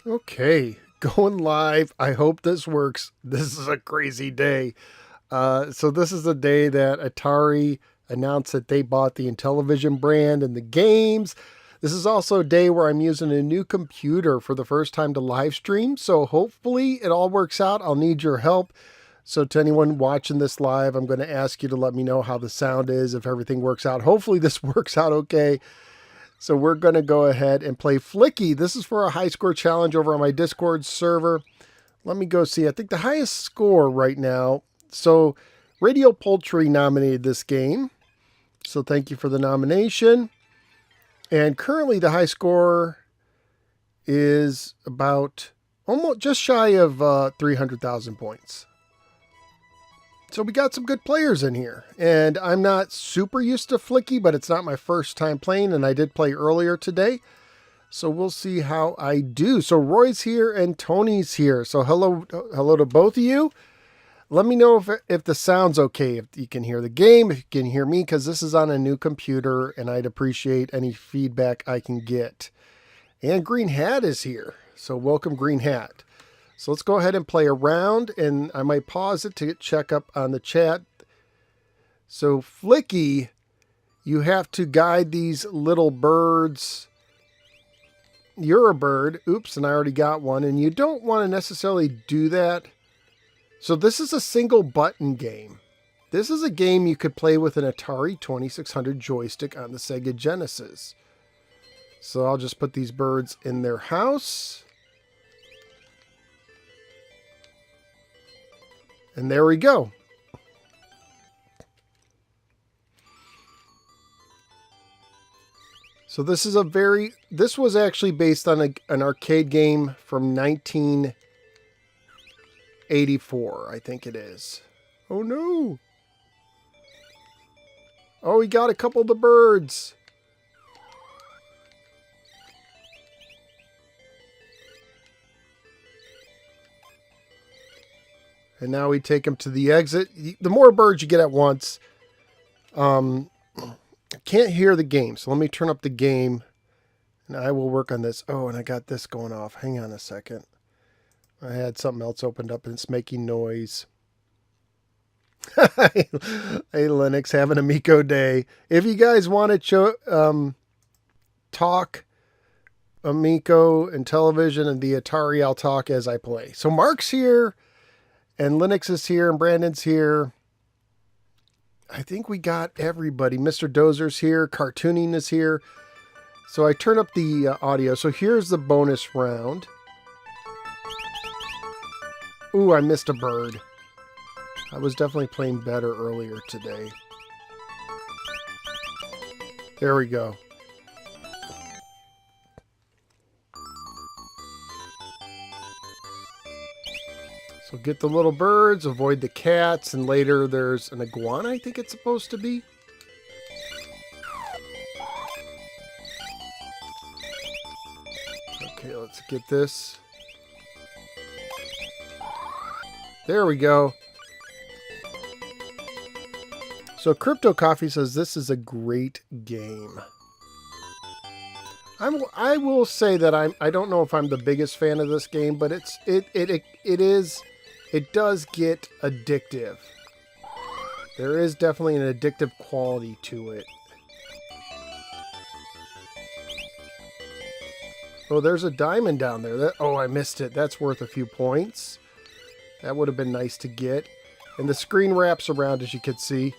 Okay, going live. I hope this works. This is a crazy day. So this is the day that Atari announced that they bought the Intellivision brand and the games. This is also a day where I'm using a new computer for the first time to live stream. So hopefully it all works out. I'll need your help. So to anyone watching this live, I'm going to ask you to let me know how the sound is, if everything works out. Hopefully this works out okay. So we're going to go ahead and play Flicky. This is for a high score challenge over on my Discord server. Let me go see. I think the highest score right now. So Radio Poultry nominated this game. So thank you for the nomination. And currently the high score is about almost just shy of 300,000 points. So we got some good players in here. And I'm not super used to Flicky, but it's not my first time playing, and I did play earlier today. So we'll see how I do. So Roy's here and Tony's here. So hello to both of you. Let me know if the sound's okay, if you can hear the game, if you can hear me, because this is on a new computer, and I'd appreciate any feedback I can get. And Green Hat is here. So welcome, Green Hat. So let's go ahead and play around, and I might pause it to check up on the chat. So Flicky, you have to guide these little birds. You're a bird. Oops, and I already got one. And you don't want to necessarily do that. So this is a single button game. This is a game you could play with an Atari 2600 joystick on the Sega Genesis. So I'll just put these birds in their house. And there we go. So this was actually based on an arcade game from 1984, I think it is. Oh no. Oh, we got a couple of the birds. And now we take them to the exit. The more birds you get at once, I can't hear the game. So let me turn up the game, and I will work on this. Oh, and I got this going off. Hang on a second. I had something else opened up, and it's making noise. Hey, Linux, have an Amico day. If you guys want to talk Amico and Intellivision and the Atari, I'll talk as I play. So Mark's here. And Linux is here, and Brandon's here. I think we got everybody. Mr. Dozer's here. Cartooning is here. So I turn up the audio. So here's the bonus round. Ooh, I missed a bird. I was definitely playing better earlier today. There we go. So get the little birds, avoid the cats, and later there's an iguana, I think it's supposed to be. Okay, let's get this. There we go. So Crypto Coffee says this is a great game. I will say that I don't know if I'm the biggest fan of this game, but it does get addictive. There is definitely an addictive quality to it. Oh, there's a diamond down there. Oh, I missed it. That's worth a few points. That would have been nice to get. And the screen wraps around, as you can see.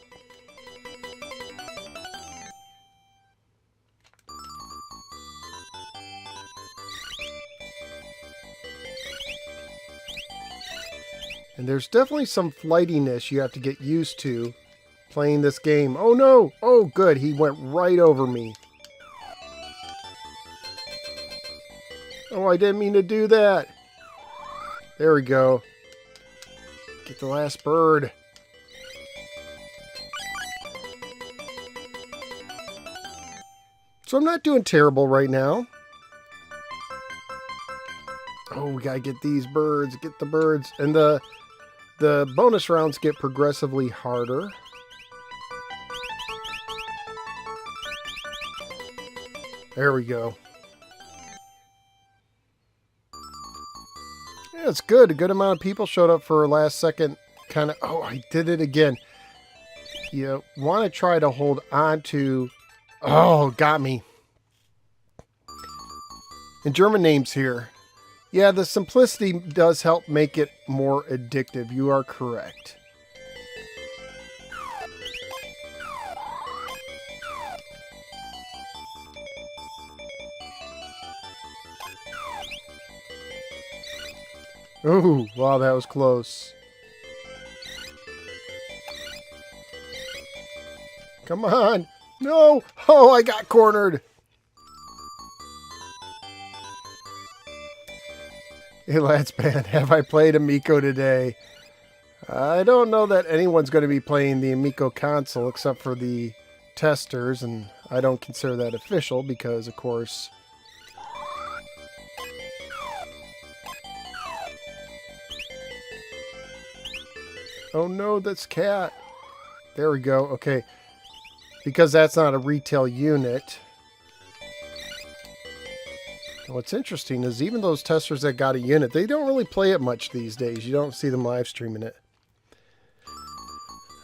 And there's definitely some flightiness you have to get used to playing this game. Oh no! Oh good, he went right over me. Oh, I didn't mean to do that. There we go. Get the last bird. So I'm not doing terrible right now. Oh, we gotta get these birds. Get the birds. And the bonus rounds get progressively harder. There we go. Yeah, it's good. A good amount of people showed up for a last second kind of, oh, I did it again. You want to try to hold on to, oh, got me. And German names here. Yeah, the simplicity does help make it more addictive. You are correct. Ooh, wow, that was close. Come on. No. Oh, I got cornered. Hey, lads, man, have I played Amico today? I don't know that anyone's going to be playing the Amico console except for the testers, and I don't consider that official because, of course... Oh no, that's cat. There we go. Okay. Because that's not a retail unit. What's interesting is even those testers that got a unit, they don't really play it much these days. You don't see them live streaming it.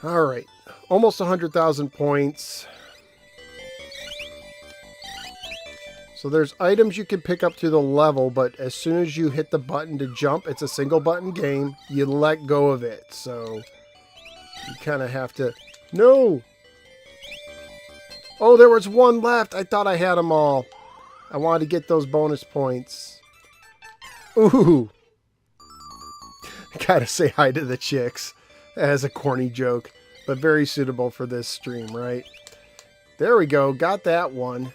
All right. Almost 100,000 points. So there's items you can pick up through the level, but as soon as you hit the button to jump, it's a single button game. You let go of it. So you kind of have to... No! Oh, there was one left. I thought I had them all. I wanted to get those bonus points. Ooh. Gotta say hi to the chicks. As a corny joke, but very suitable for this stream, right? There we go. Got that one.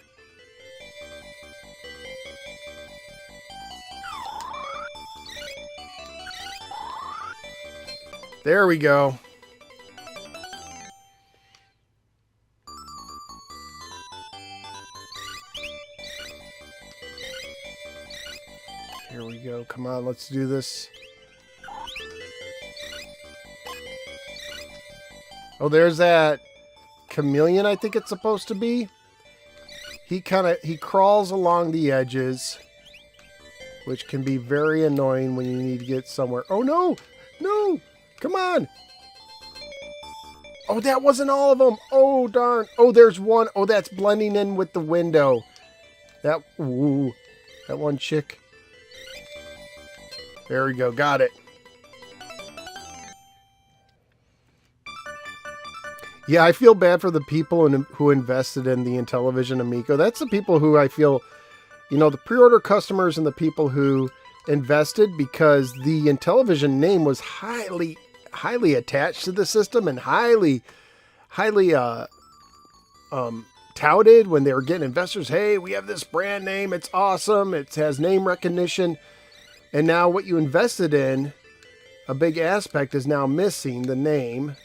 There we go. Here we go. Come on, let's do this. Oh, there's that chameleon, I think it's supposed to be. He crawls along the edges, which can be very annoying when you need to get somewhere. Oh, no! No! Come on! Oh, that wasn't all of them! Oh, darn! Oh, there's one. Oh, that's blending in with the window. Ooh, that one chick. There we go. Got it. Yeah, I feel bad for the people who invested in the Intellivision Amico. That's the people who I feel, the pre-order customers and the people who invested, because the Intellivision name was highly attached to the system and highly touted when they were getting investors. Hey, we have this brand name. It's awesome. It has name recognition. And now what you invested in, a big aspect is now missing the name.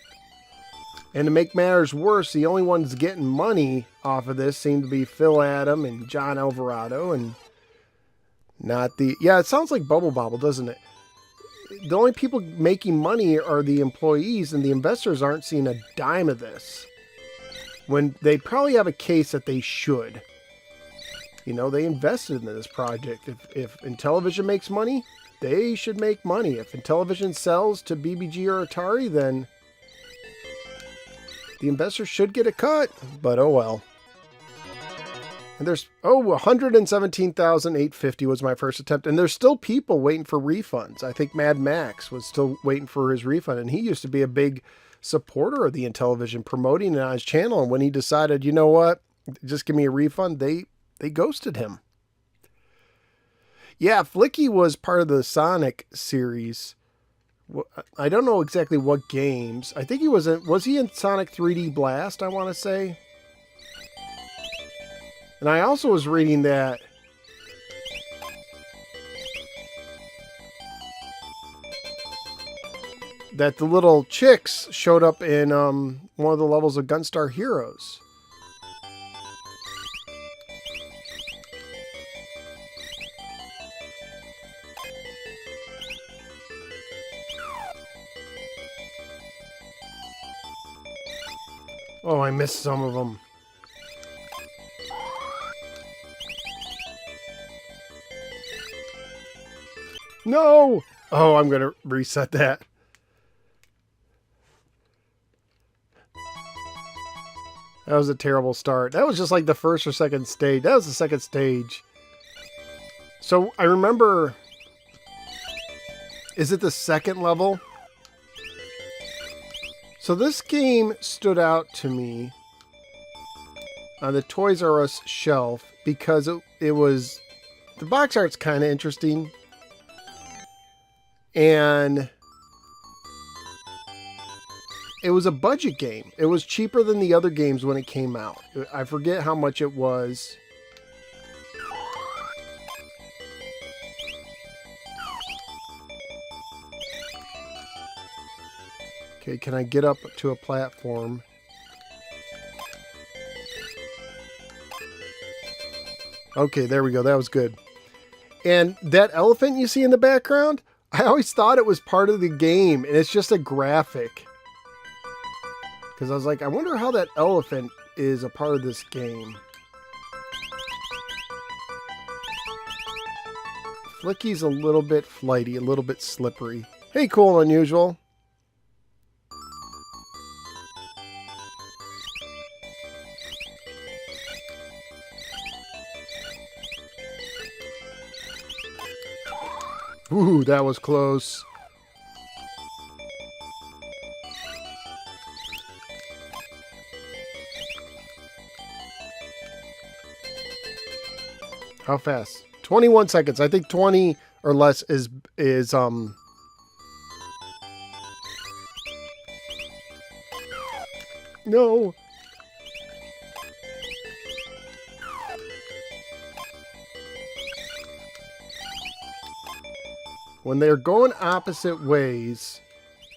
And to make matters worse, the only ones getting money off of this seem to be Phil Adam and John Alvarado, and not the... Yeah, it sounds like Bubble Bobble, doesn't it? The only people making money are the employees, and the investors aren't seeing a dime of this. When they probably have a case that they should. They invested in this project. If Intellivision makes money, they should make money. If Intellivision sells to BBG or Atari, then... the investors should get a cut, but oh well. And there's, 117,850 was my first attempt. And there's still people waiting for refunds. I think Mad Max was still waiting for his refund. And he used to be a big supporter of the Intellivision, promoting it on his channel. And when he decided, you know what, just give me a refund, they ghosted him. Yeah, Flicky was part of the Sonic series. I don't know exactly what games. I think he was he in Sonic 3D Blast, I want to say. And I also was reading that the little chicks showed up in one of the levels of Gunstar Heroes. Oh, I missed some of them. No! Oh, I'm going to reset that. That was a terrible start. That was just like the first or second stage. That was the second stage. So I remember... Is it the second level? So this game stood out to me on the Toys R Us shelf because it was... The box art's kind of interesting. And... It was a budget game. It was cheaper than the other games when it came out. I forget how much it was. Okay, can I get up to a platform? Okay, there we go. That was good. And that elephant you see in the background, I always thought it was part of the game, and it's just a graphic. Because I was like, I wonder how that elephant is a part of this game. Flicky's a little bit flighty, a little bit slippery. Hey, Cool and Unusual. Ooh, that was close. How fast? 21 seconds. I think 20 or less is No. When they're going opposite ways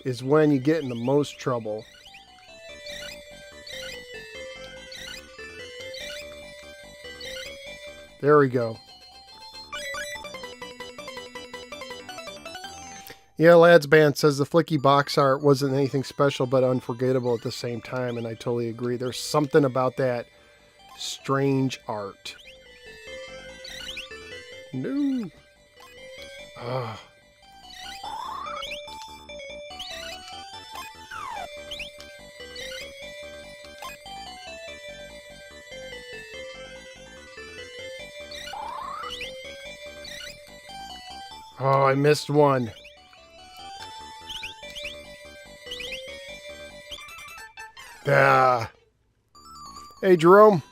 is when you get in the most trouble. There we go. Yeah, Lads Band says the Flicky box art wasn't anything special but unforgettable at the same time, and I totally agree. There's something about that strange art. No. Ugh. Oh, I missed one. Ah. Hey, Jerome.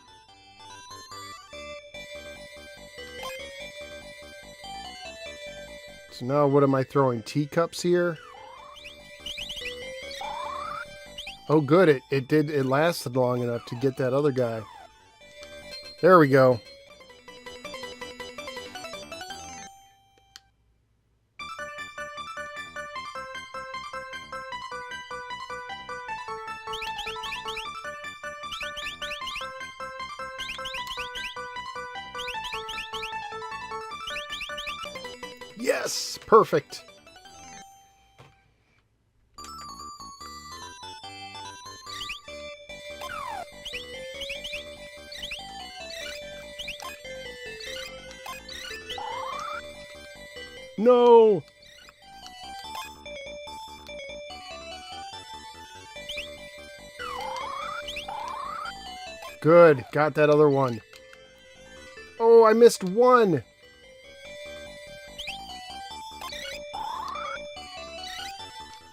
So now what am I throwing? Teacups here? Oh, good. It lasted long enough to get that other guy. There we go. Yes, perfect. No. Good, got that other one. Oh, I missed one.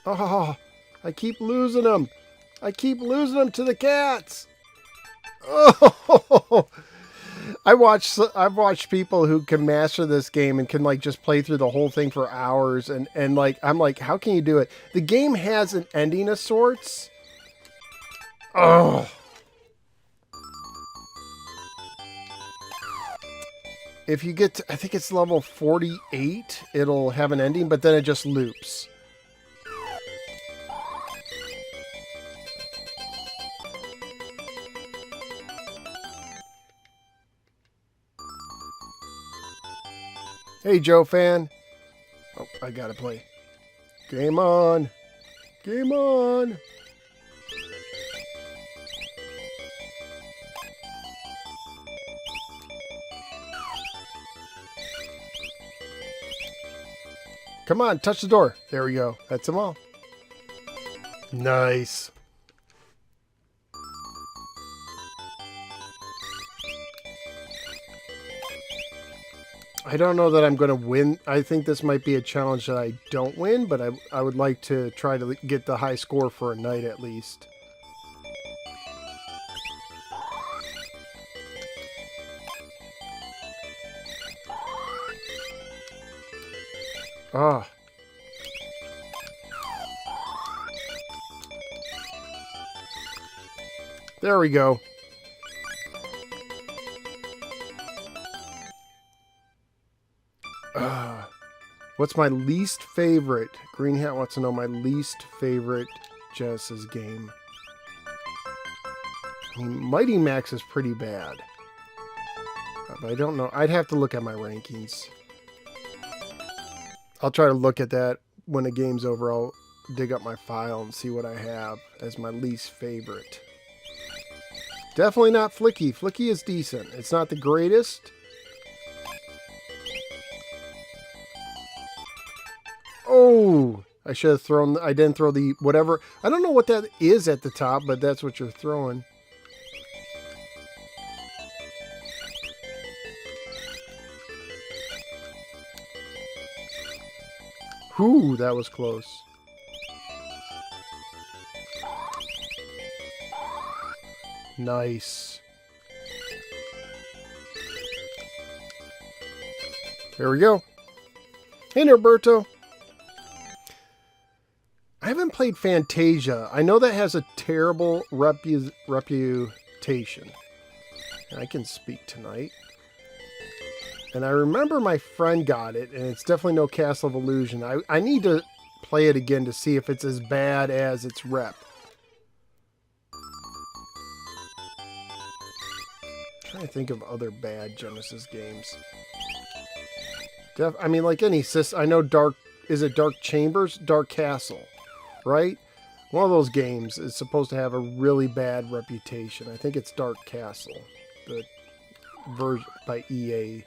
Oh, I keep losing them. I keep losing them to the cats. Oh, I've watched people who can master this game and can like just play through the whole thing for hours. And like, I'm like, how can you do it? The game has an ending of sorts. Oh. If you get to, I think it's level 48, it'll have an ending, but then it just loops. Hey, Joe fan. Oh, I gotta play. Game on. Game on. Come on, touch the door. There we go. That's them all. Nice. I don't know that I'm going to win. I think this might be a challenge that I don't win, but I would like to try to get the high score for a night at least. Ah. There we go. What's my least favorite? Green Hat wants to know my least favorite Genesis game. I mean, Mighty Max is pretty bad. But I don't know. I'd have to look at my rankings. I'll try to look at that when the game's over. I'll dig up my file and see what I have as my least favorite. Definitely not Flicky. Flicky is decent. It's not the greatest. Oh, I should have thrown, I didn't throw the whatever. I don't know what that is at the top, but that's what you're throwing. Whew, that was close. Nice. There we go. Hey, Norberto. I haven't played Fantasia. I know that has a terrible reputation. I can speak tonight. And I remember my friend got it, and it's definitely no Castle of Illusion. I need to play it again to see if it's as bad as its rep. I'm trying to think of other bad Genesis games. I mean, like any system, I know is it Dark Chambers? Dark Castle, right? One of those games is supposed to have a really bad reputation. I think it's Dark Castle, the version by EA,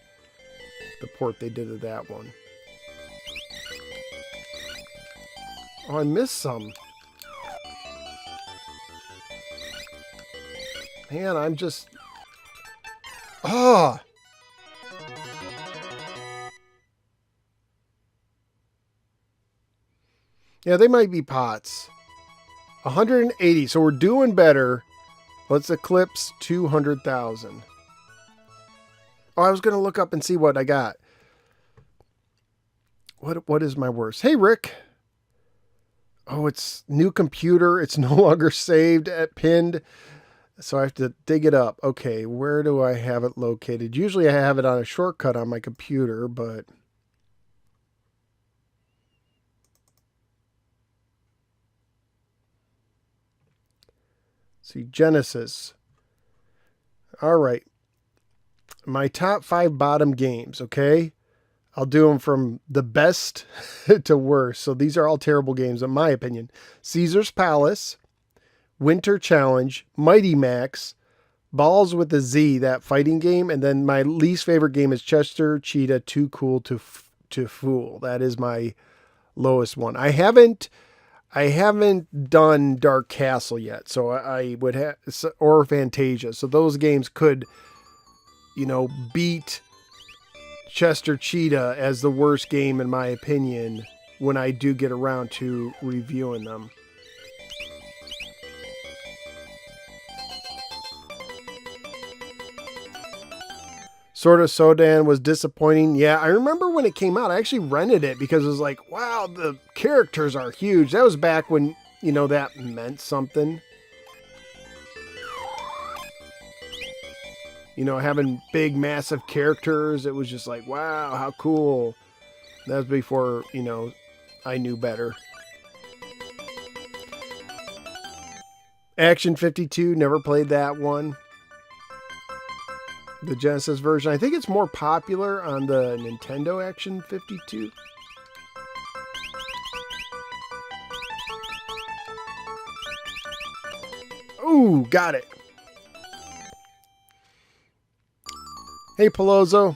the port they did of that one. Oh, I missed some. Man, I'm just... Ah! Yeah, they might be pots. 180, so we're doing better. Let's eclipse 200,000. Oh, I was going to look up and see what I got. What is my worst? Hey, Rick. Oh, it's new computer. It's no longer saved at pinned. So I have to dig it up. Okay, where do I have it located? Usually I have it on a shortcut on my computer, but... See, Genesis. All right. My top 5 bottom games, okay? I'll do them from the best to worst. So these are all terrible games, in my opinion. Caesar's Palace, Winter Challenge, Mighty Max, Balls with a Z, that fighting game, and then my least favorite game is Chester Cheetah Too Cool to Fool. That is my lowest one. I haven't done Dark Castle yet, so I would have, or Fantasia. So those games could, you know, beat Chester Cheetah as the worst game in my opinion when I do get around to reviewing them. Sword of Sodan was disappointing. Yeah, I remember when it came out, I actually rented it because it was like, wow, the characters are huge. That was back when, you know, that meant something. You know, having big, massive characters, it was just like, wow, how cool. That was before, you know, I knew better. Action 52, never played that one. The Genesis version. I think it's more popular on the Nintendo Action 52. Ooh, got it. Hey, Palozzo.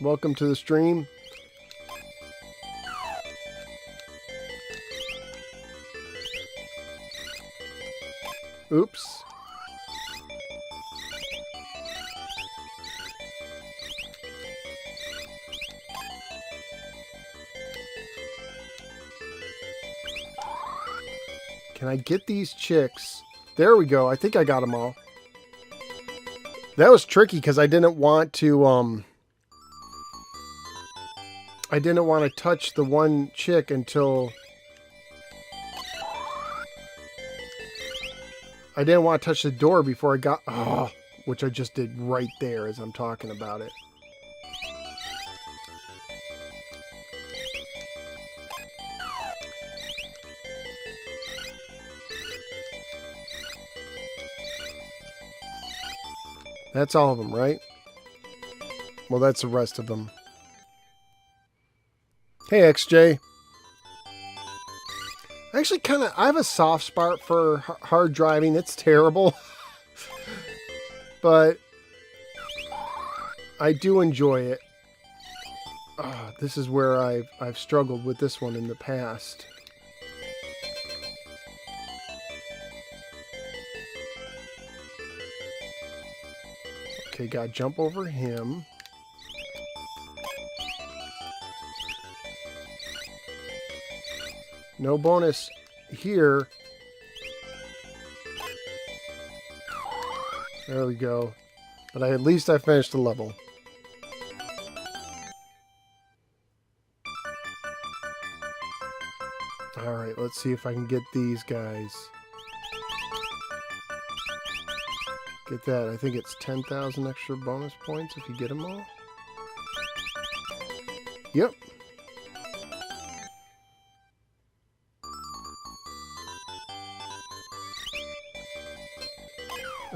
Welcome to the stream. Oops. Can I get these chicks? There we go. I think I got them all. That was tricky because I didn't want to, I didn't want to touch the one chick until... I didn't want to touch the door before I got... Oh, which I just did right there as I'm talking about it. That's all of them, right? Well, that's the rest of them. Hey, XJ. Actually, I have a soft spot for hard driving. It's terrible. But I do enjoy it. This is where I've struggled with this one in the past. Okay, gotta jump over him. No bonus here. There we go. But at least I finished the level. Alright, let's see if I can get these guys. Get that. I think it's 10,000 extra bonus points if you get them all. Yep.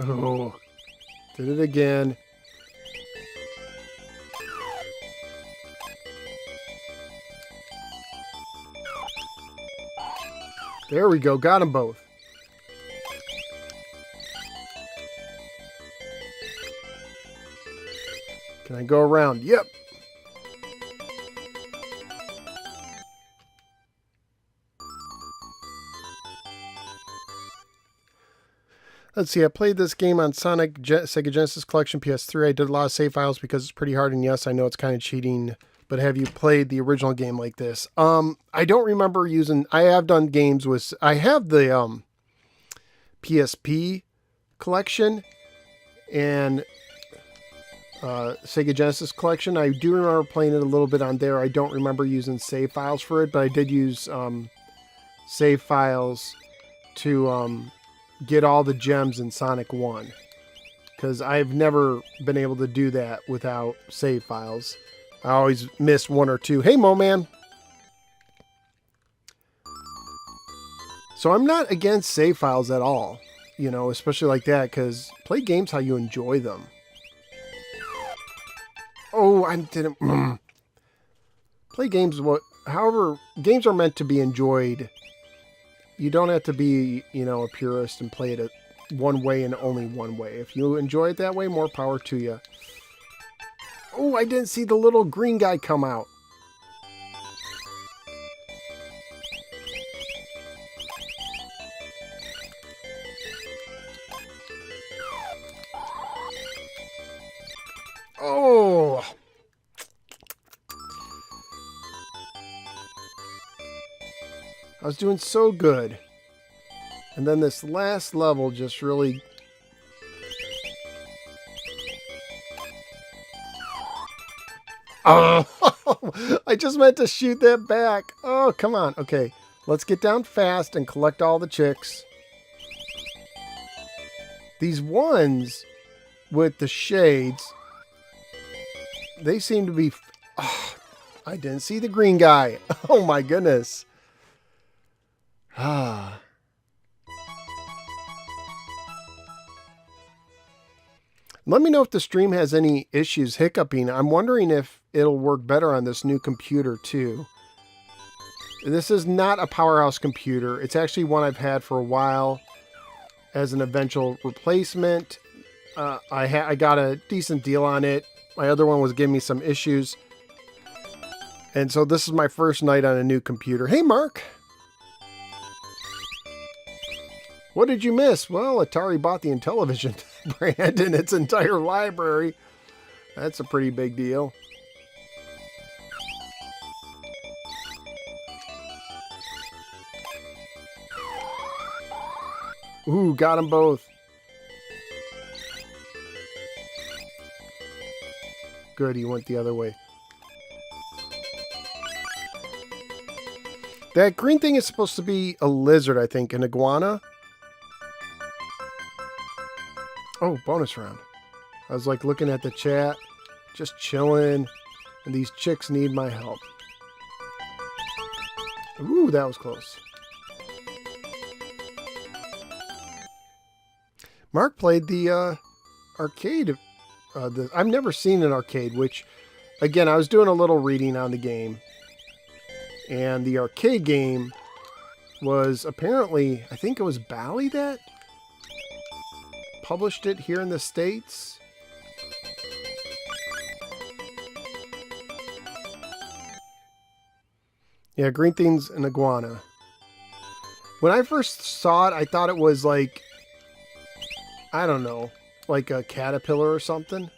Oh, did it again. There we go. Got them both. Can I go around? Yep. Let's see, I played this game on Sega Genesis Collection PS3. I did a lot of save files because it's pretty hard, and yes, I know it's kind of cheating, but have you played the original game like this? I don't remember using... I have done games with... I have the PSP collection and Sega Genesis Collection. I do remember playing it a little bit on there. I don't remember using save files for it, but I did use save files to... get all the gems in Sonic 1, because I've never been able to do that without save files. I always miss one or two. Hey, Mo Man. So I'm not against save files at all, you know, especially like that, because play games how you enjoy them. Oh, I didn't... Play games however, games are meant to be enjoyed. You don't have to be, you know, a purist and play it one way and only one way. If you enjoy it that way, more power to you. Oh, I didn't see the little green guy come out. Oh! I was doing so good. And then this last level just really... Oh! I just meant to shoot that back. Oh, come on. Okay, let's get down fast and collect all the chicks. These ones with the shades, they seem to be... Oh, I didn't see the green guy. Oh my goodness. Ah. Let me know if the stream has any issues hiccuping. I'm wondering if it'll work better on this new computer too. This is not a powerhouse computer. It's actually one I've had for a while as an eventual replacement. I got a decent deal on it. My other one was giving me some issues. And so this is my first night on a new computer. Hey, Mark. What did you miss? Well, Atari bought the Intellivision brand and its entire library. That's a pretty big deal. Ooh, got them both. Good, he went the other way. That green thing is supposed to be a lizard, I think, an iguana. Oh, bonus round. I was like looking at the chat, just chilling, and these chicks need my help. Ooh, that was close. Mark played the arcade. I've never seen an arcade, which, again, I was doing a little reading on the game. And the arcade game was apparently, I think it was Bally that published it here in the States. Yeah, green thing's an iguana. When I first saw it, I thought it was like, I don't know, like a caterpillar or something.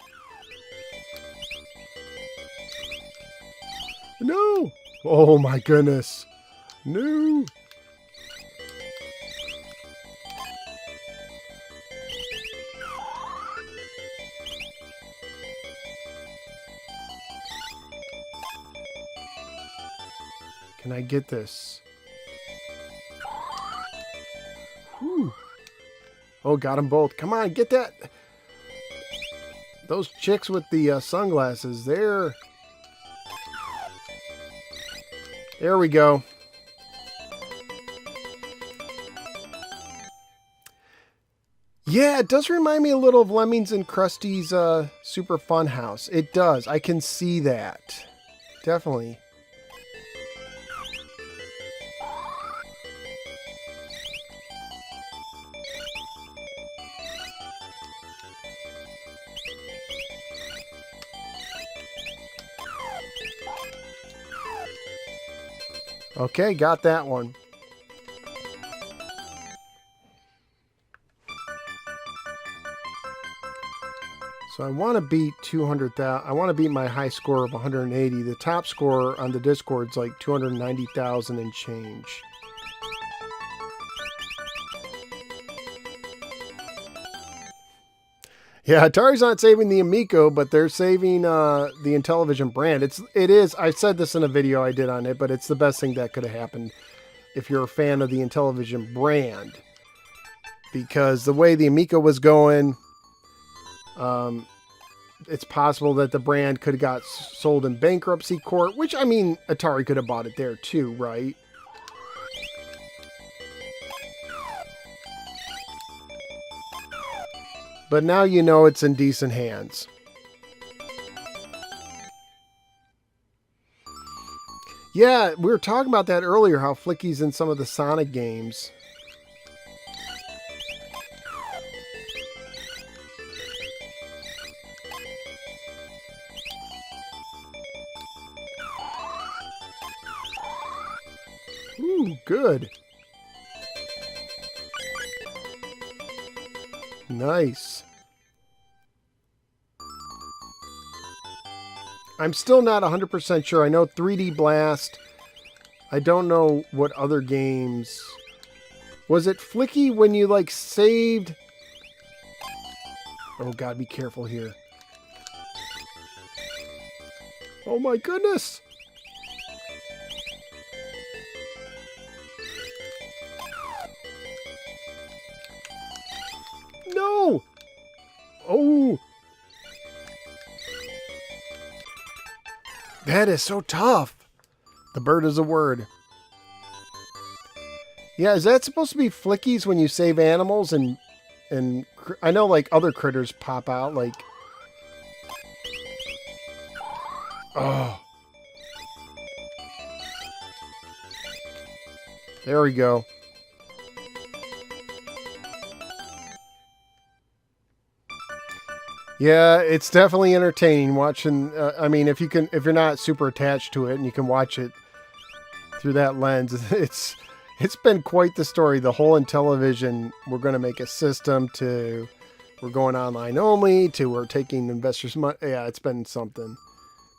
No! Oh my goodness. No! Can I get this? Whew. Oh, got them both. Come on, get that. Those chicks with the sunglasses, there we go. Yeah, it does remind me a little of Lemmings and Krusty's Super Fun House. It does. I can see that. Definitely. Okay, got that one. So I want to beat 200,000. I want to beat my high score of 180. The top score on the Discord's like 290,000 and change. Yeah, Atari's not saving the Amico, but they're saving the Intellivision brand. It is. I said this in a video I did on it, but it's the best thing that could have happened if you're a fan of the Intellivision brand, because the way the Amico was going, it's possible that the brand could have got sold in bankruptcy court. Which, I mean, Atari could have bought it there too, right? But now you know it's in decent hands. Yeah, we were talking about that earlier, how Flicky's in some of the Sonic games. Ooh, good. Nice. I'm still not 100% sure. I know 3D Blast. I don't know what other games. Was it Flicky when you like saved? Oh God, be careful here. Oh my goodness. No! Oh! That is so tough. The bird is a word. Yeah, is that supposed to be Flickies when you save animals? And I know like other critters pop out, like... Oh. There we go. Yeah, it's definitely entertaining watching. I mean, if you're not super attached to it and you can watch it through that lens, it's It's been quite the story. The whole Intellivision, we're going to make a system to, we're going online only, to we're taking investors' money. Yeah, it's been something.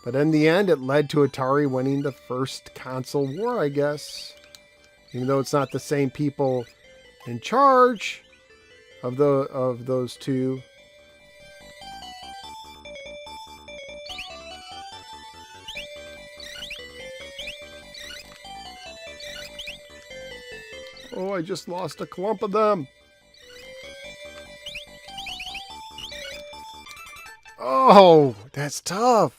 But in the end, it led to Atari winning the first console war, I guess. Even though it's not the same people in charge of those two. Oh, I just lost a clump of them. Oh, that's tough.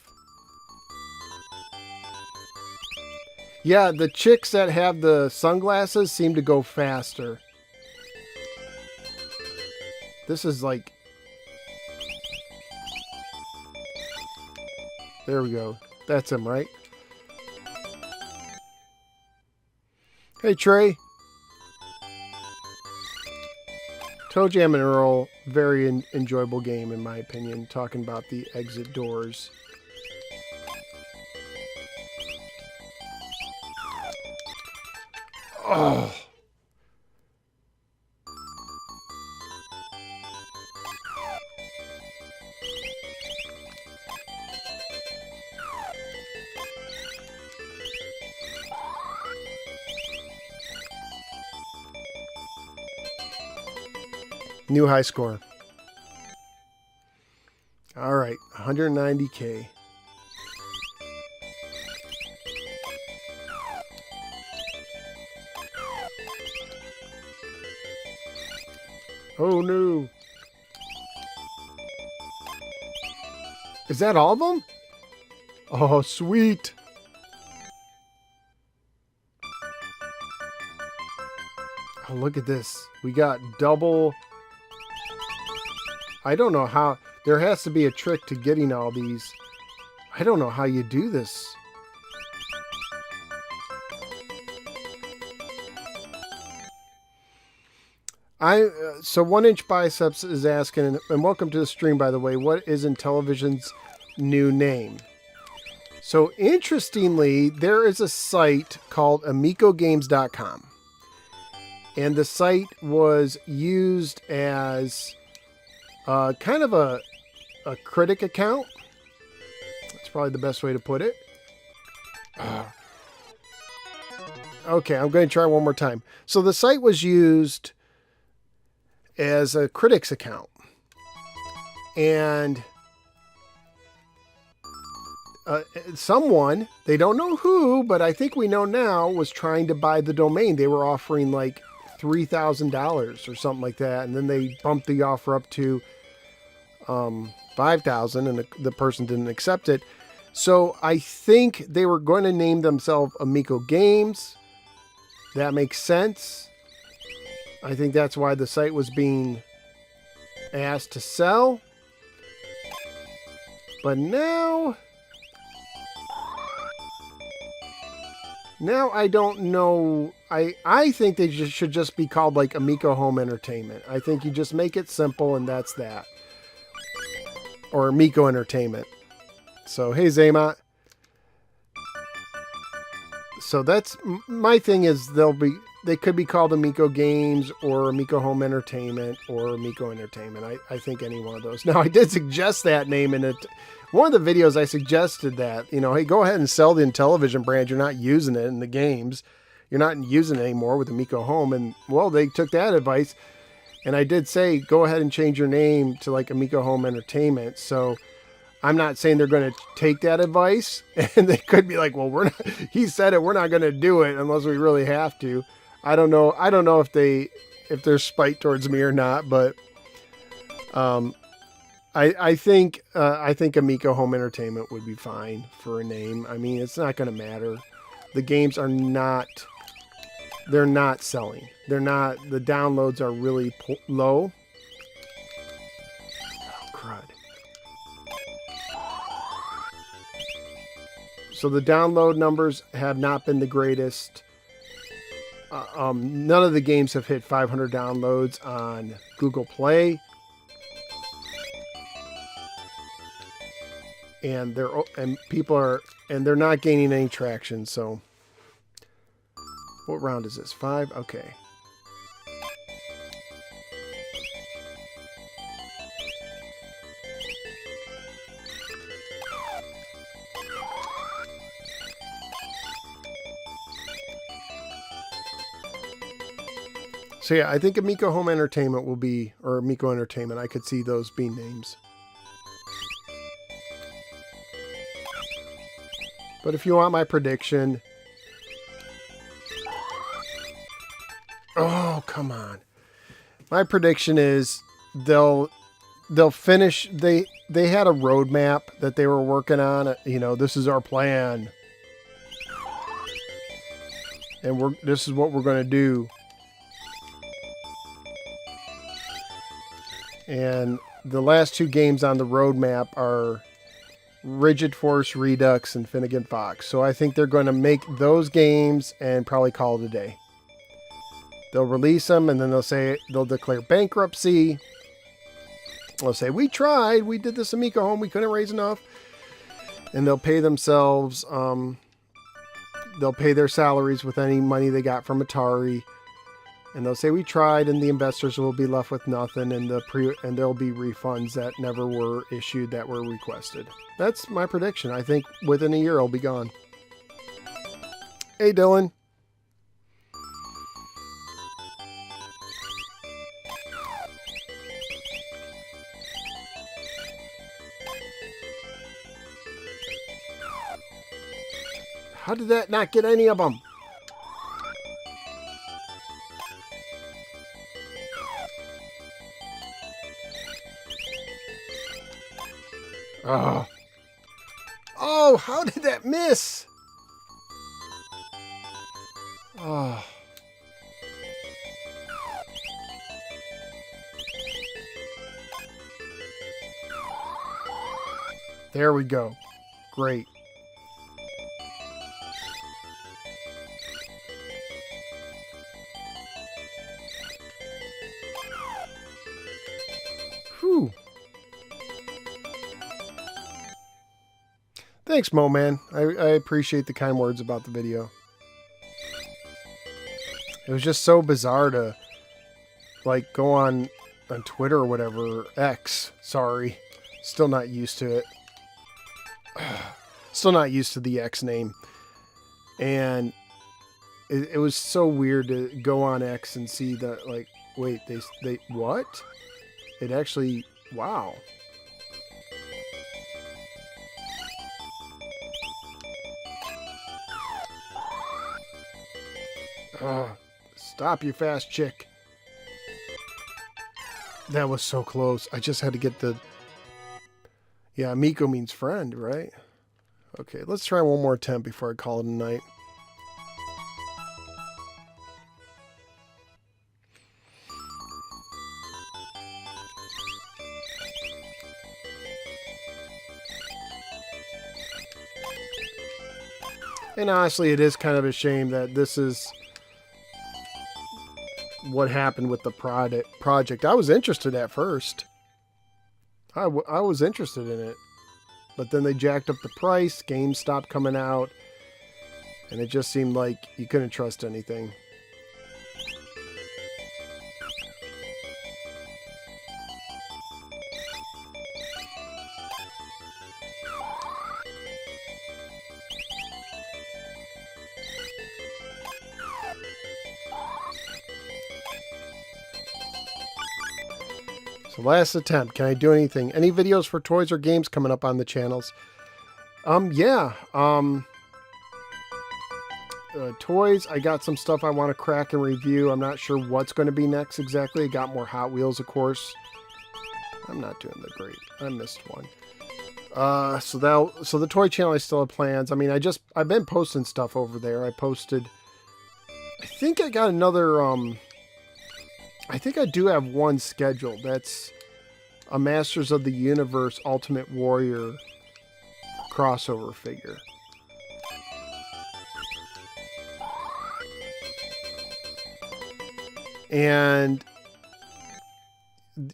Yeah, the chicks that have the sunglasses seem to go faster. This is like... There we go. That's him, right? Hey, Trey. Toe Jam and Earl, very enjoyable game in my opinion, talking about the exit doors. Oh. New high score. All right, 190K. Oh no. Is that all of them? Oh, sweet. Oh, look at this. We got double. I don't know how. There has to be a trick to getting all these. I don't know how you do this. So 1-inch biceps is asking, and welcome to the stream, by the way. What is Intellivision's new name? So interestingly, there is a site called amicogames.com, and the site was used as kind of a critic account. That's probably the best way to put it. Okay, I'm going to try one more time. So the site was used as a critics account, and someone, they don't know who, but I think we know now, was trying to buy the domain. They were offering like $3,000 or something like that, and then they bumped the offer up to $5,000, and the person didn't accept it. So I think they were going to name themselves Amico Games. That makes sense. I think that's why the site was being asked to sell. But now I don't know. I think they should just be called like Amico Home Entertainment. I think you just make it simple and that's that. Or Amico Entertainment. So, hey Zaymot. So that's my thing, is they could be called Amico Games or Amico Home Entertainment or Amico Entertainment. I think any one of those. Now, I did suggest that name in it. One of the videos I suggested that, hey, go ahead and sell the Intellivision brand. You're not using it in the games. You're not using it anymore with Amico Home. And, well, they took that advice. And I did say, go ahead and change your name to like Amico Home Entertainment. So I'm not saying they're going to take that advice. And they could be like, well, he said it, we're not going to do it unless we really have to. I don't know. I don't know if there's spite towards me or not, but I think Amico Home Entertainment would be fine for a name. I mean, it's not going to matter. The games are not. They're not selling. They're not. The downloads are really low. Oh, crud. So the download numbers have not been the greatest. None of the games have hit 500 downloads on Google Play, and they're not gaining any traction. So What round is this? 5? Okay. So yeah, I think Amico Home Entertainment will be, or Amico Entertainment, I could see those being names. But if you want my prediction... Oh, come on. My prediction is they'll finish, they had a roadmap that they were working on. You know, this is our plan. And this is what we're going to do. And the last 2 games on the roadmap are Rigid Force Redux and Finnegan Fox. So I think they're going to make those games and probably call it a day. They'll release them and then they'll declare bankruptcy. They'll say, we tried, we did this Amico Home, we couldn't raise enough. And they'll pay themselves, they'll pay their salaries with any money they got from Atari. And they'll say we tried, and the investors will be left with nothing, and there'll be refunds that never were issued that were requested. That's my prediction. I think within a year it'll be gone. Hey, Dylan. How did that not get any of them? Oh. Oh, how did that miss? Oh. There we go. Great. Whew. Thanks, Mo Man. I appreciate the kind words about the video. It was just so bizarre to like go on Twitter or whatever. X. Sorry. Still not used to it. Still not used to the X name. And it was so weird to go on X and see that, like, wait, they what? It actually, wow. Stop, you fast chick. That was so close. I just had to get the... Yeah, Amico means friend, right? Okay, let's try one more attempt before I call it a night. And honestly, it is kind of a shame that this is what happened with the project. I was interested at first. I was interested in it. But then they jacked up the price, games stopped coming out, and it just seemed like you couldn't trust anything. Last attempt. Can I do anything? Any videos for toys or games coming up on the channels? Yeah. Toys, I got some stuff I want to crack and review. I'm not sure what's going to be next exactly. Got more Hot Wheels, of course. I'm not doing the great. I missed one. So the toy channel, I still have plans. I mean, I've been posting stuff over there. I think I got another, I think I do have one scheduled. That's a Masters of the Universe Ultimate Warrior crossover figure. And,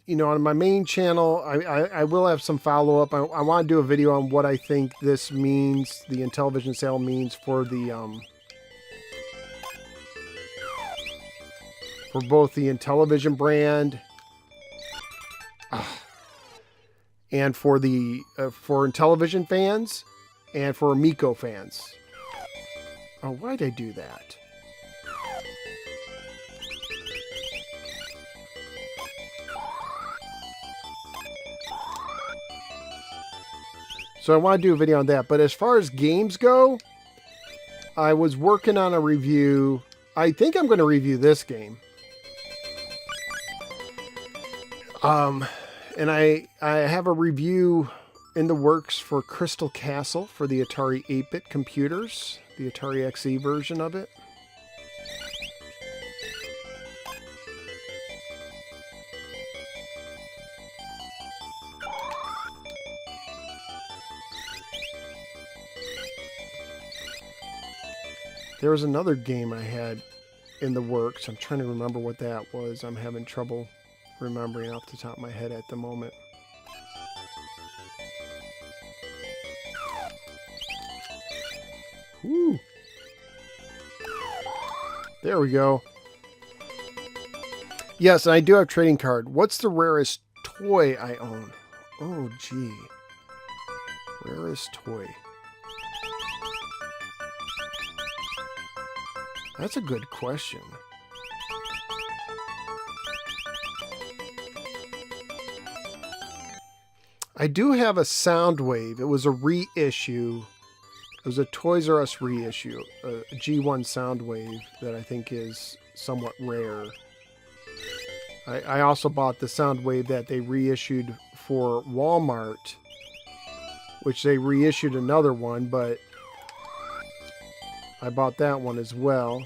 you know, on my main channel, I will have some follow-up. I want to do a video on what I think this means, the Intellivision sale means for the for both the Intellivision brand and for the for Intellivision fans and for Amico fans. Oh, why'd I do that? So I want to do a video on that. But as far as games go, I was working on a review. I think I'm going to review this game. And I have a review in the works for Crystal Castle for the Atari 8-bit computers, the Atari XE version of it. There was another game I had in the works. I'm trying to remember what that was. I'm having trouble remembering off the top of my head at the moment. Woo. There we go. Yes, and I do have a trading card. What's the rarest toy I own? Oh, gee. Rarest toy. That's a good question. I do have a Soundwave. It was a reissue. It was a Toys R Us reissue. A G1 Soundwave that I think is somewhat rare. I also bought the Soundwave that they reissued for Walmart, which they reissued another one, but I bought that one as well.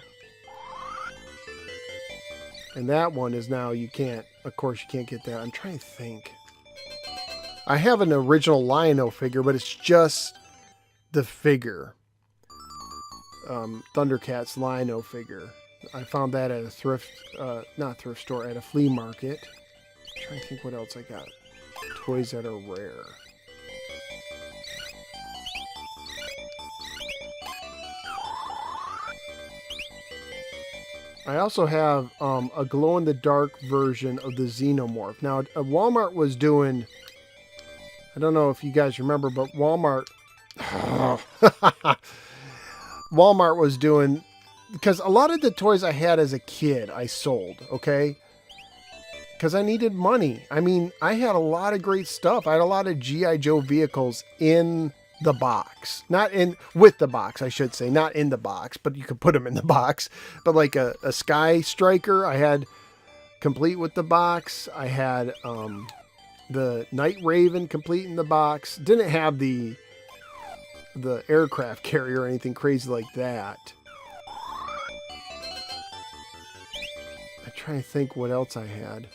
And that one is now, you can't, of course you can't get that. I'm trying to think. I have an original Lion-O figure, but it's just the figure. Thundercats Lion-O figure. I found that at a thrift, not thrift store, at a flea market. I'm trying to think what else I got. Toys that are rare. I also have a glow-in-the-dark version of the Xenomorph. Now, Walmart was doing... I don't know if you guys remember, but Walmart... Walmart was doing... Because a lot of the toys I had as a kid, I sold, okay? Because I needed money. I mean, I had a lot of great stuff. I had a lot of G.I. Joe vehicles in the box. Not in... With the box, I should say. Not in the box, but you could put them in the box. But like a Sky Striker, I had complete with the box. I had the Night Raven complete in the box. Didn't have the aircraft carrier or anything crazy like that. I'm trying to think what else I had.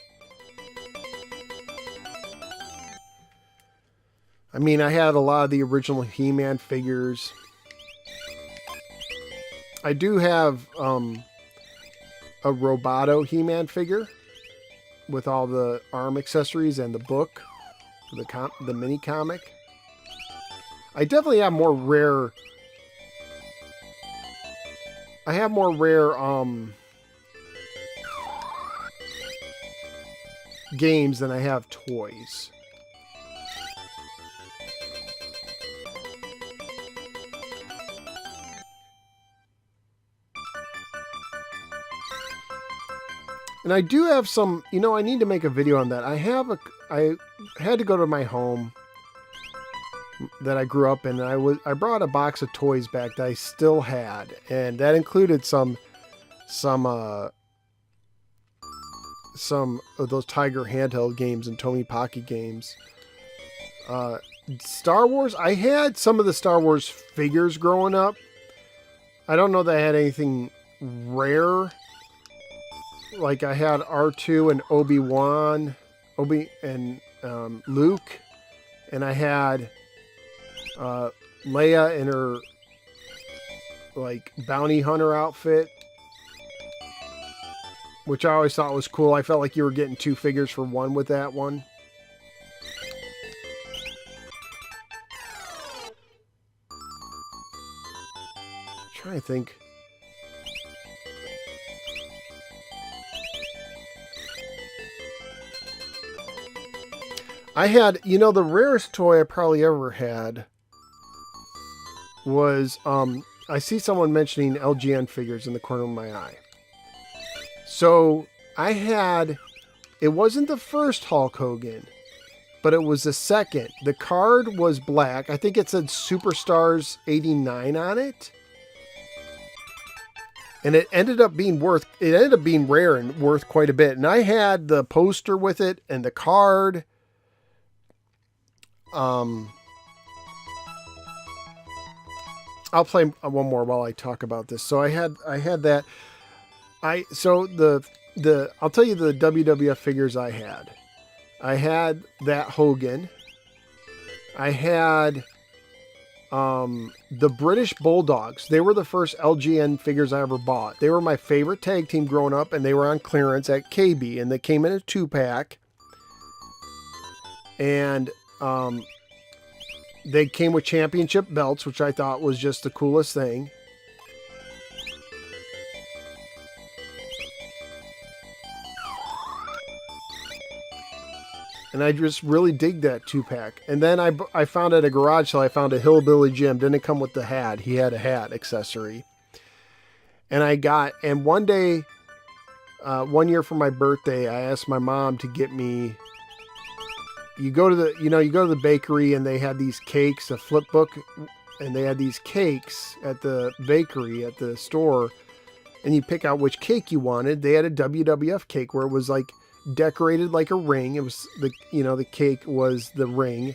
I mean, I had a lot of the original He-Man figures. I do have a Roboto He-Man figure with all the arm accessories and the book, the mini comic. I definitely have more rare. I have more rare games than I have toys. And I do have some, you know, I need to make a video on that. I had to go to my home that I grew up in, and I brought a box of toys back that I still had, and that included some of those Tiger handheld games and Tomy Pocky games. Star Wars, I had some of the Star Wars figures growing up. I don't know that I had anything rare. Like I had R2 and Obi-Wan, and Luke, and I had Leia in her like bounty hunter outfit, which I always thought was cool. I felt like you were getting two figures for one with that one. I'm trying to think. I had, you know, the rarest toy I probably ever had was, I see someone mentioning LGN figures in the corner of my eye. So I had, it wasn't the first Hulk Hogan, but it was the second. The card was black. I think it said Superstars 89 on it. And it ended up being rare and worth quite a bit. And I had the poster with it and the card. I'll play one more while I talk about this. So I had that. I'll tell you the WWF figures I had. I had that Hogan. I had the British Bulldogs. They were the first LGN figures I ever bought. They were my favorite tag team growing up, and they were on clearance at KB, and they came in a 2-pack. And they came with championship belts, which I thought was just the coolest thing. And I just really dig that 2-pack. And then I found at a garage sale, I found a Hillbilly Jim. Didn't come with the hat. He had a hat accessory. And one day, one year for my birthday, I asked my mom to get me, you go to the bakery and they had these cakes, a flip book, and they had these cakes at the bakery, at the store, and you pick out which cake you wanted. They had a WWF cake where it was like decorated like a ring. It was the cake was the ring,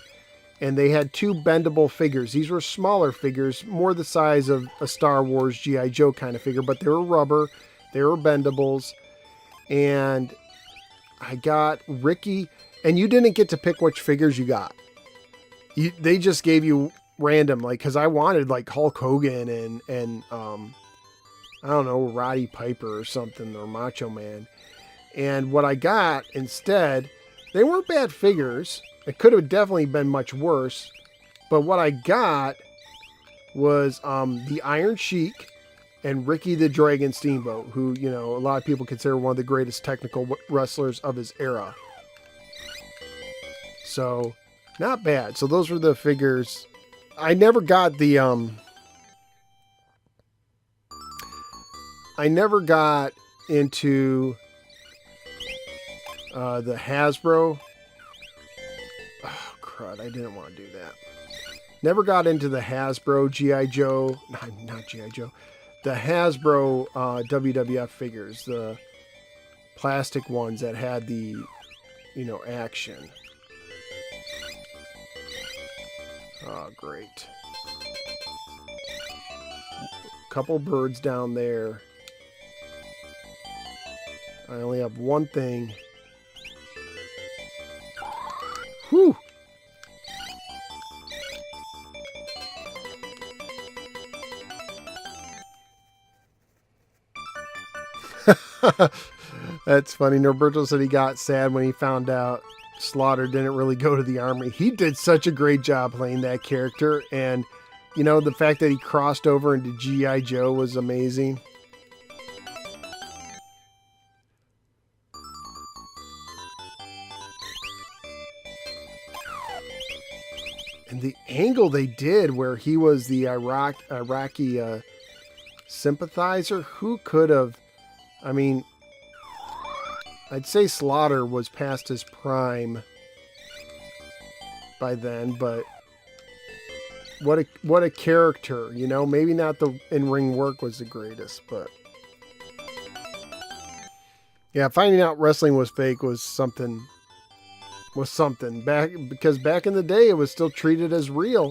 and they had 2 bendable figures. These were smaller figures, more the size of a Star Wars G.I. Joe kind of figure, but they were rubber, they were bendables. And I got Ricky, and you didn't get to pick which figures you got. They just gave you random, like, because I wanted like Hulk Hogan and I don't know, Roddy Piper or something, or Macho Man. And what I got instead, they weren't bad figures. It could have definitely been much worse. But what I got was the Iron Sheik and Ricky the Dragon Steamboat, who, you know, a lot of people consider one of the greatest technical wrestlers of his era. So, not bad. So those were the figures. I never got the I never got into the Hasbro. Oh, crud. I didn't want to do that. Never got into the Hasbro G.I. Joe. Not G.I. Joe. The Hasbro WWF figures. The plastic ones that had the, you know, action. Oh, great. Couple birds down there. I only have one thing. Whew! That's funny. Norberto said he got sad when he found out Slaughter didn't really go to the army. He did such a great job playing that character, and you know, the fact that he crossed over into G.I. Joe was amazing. And the angle they did where he was the Iraqi sympathizer, who could have, I mean, I'd say Slaughter was past his prime by then, but what a character, you know? Maybe not the in-ring work was the greatest, but yeah, finding out wrestling was fake was something because back in the day it was still treated as real.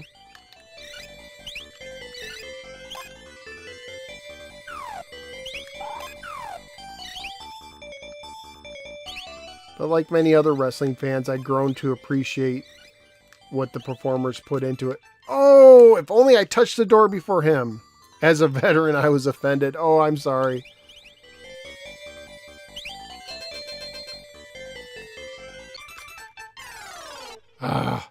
But like many other wrestling fans, I'd grown to appreciate what the performers put into it. Oh, if only I touched the door before him. As a veteran, I was offended. Oh, I'm sorry. Ah.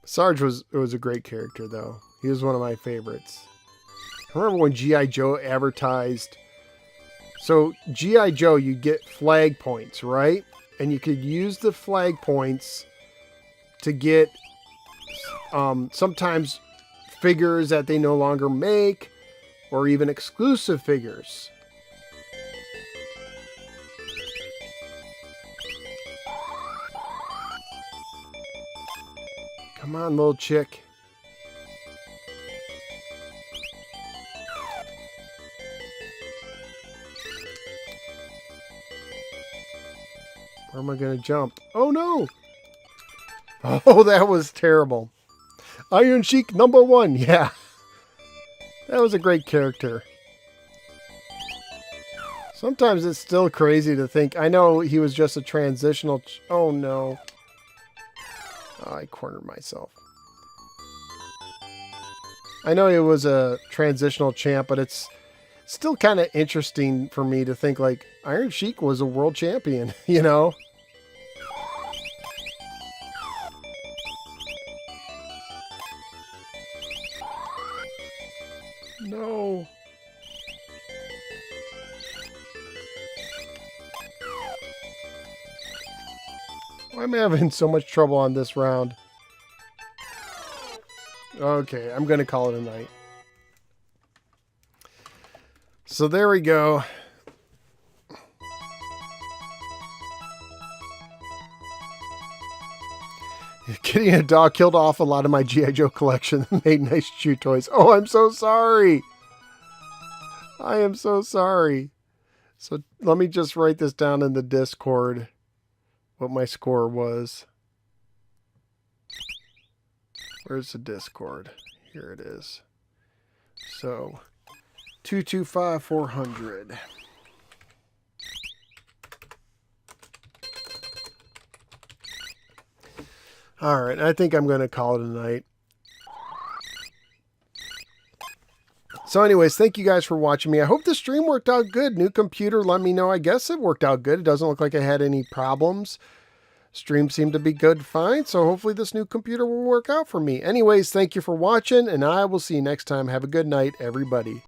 Sarge was a great character, though. He was one of my favorites. I remember when G.I. Joe advertised. So G.I. Joe, you get flag points, right? And you could use the flag points to get sometimes figures that they no longer make, or even exclusive figures. Come on, little chick. Where am I going to jump? Oh, no. Oh, that was terrible. Iron Sheik #1. Yeah. That was a great character. Sometimes it's still crazy to think. I know he was just a transitional... Oh, no. Oh, I cornered myself. I know he was a transitional champ, but it's still kind of interesting for me to think, like, Iron Sheik was a world champion, you know? No. Why am I having so much trouble on this round? Okay, I'm going to call it a night. So there we go. Getting a dog killed off a lot of my G.I. Joe collection and made nice chew toys. Oh, I'm so sorry. I am so sorry. So let me just write this down in the Discord, what my score was. Where's the Discord? Here it is. So 225,400. All right, I think I'm going to call it a night. So anyways, thank you guys for watching me. I hope the stream worked out good. New computer, let me know. I guess it worked out good. It doesn't look like I had any problems. Stream seemed to be good, fine. So hopefully this new computer will work out for me. Anyways, thank you for watching, and I will see you next time. Have a good night, everybody.